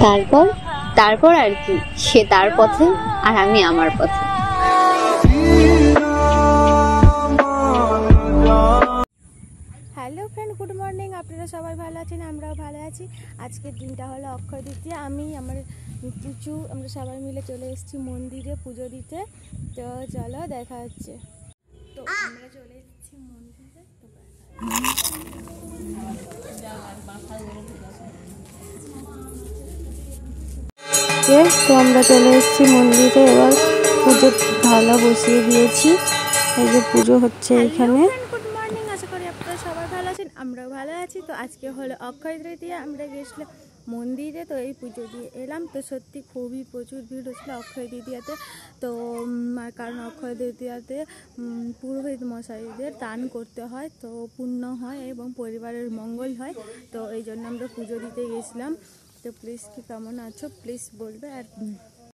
তারপর তারপর আর কি, সে তার পথে আর আমি আমার পথে। Hello friend, good morning. আপনারা সবাই ভালো আছেন, আমরাও ভালো আছি। আজকের দিনটা হলো অক্ষয় তৃতীয়া। আমি আমার পুচু আমরা সবাই মিলে চলে এসেছি মন্দিরে পুজো দিতে। তো চলো দেখা হচ্ছে। তো আমরা চলে এসেছি মন্দিরে। তো আমরা চলে এসেছি মন্দিরে, এবার পুজোর থালা বসিয়ে দিয়েছি। এই যে পুজো হচ্ছে এখানে। গুড মর্নিং, আশা করি আপনারা সবাই ভালো আছেন, আমরাও ভালো আছি। তো আজকে হলো অক্ষয় তৃতীয়া, আমরা গেছিলাম মন্দিরে, তো এই পুজো দিয়ে এলাম। তো সত্যি খুবই প্রচুর ভিড় হচ্ছিল অক্ষয় তৃতীয়াতে। তো কারণ অক্ষয় তৃতীয়াতে পুরোহিত মশাইদের দান করতে হয়, তো পুণ্য হয় এবং পরিবারের মঙ্গল হয়। তো এই জন্য আমরা পুজো দিতে গেছিলাম। তো প্লিজ কি কেমন আছো প্লিজ বলবে। আর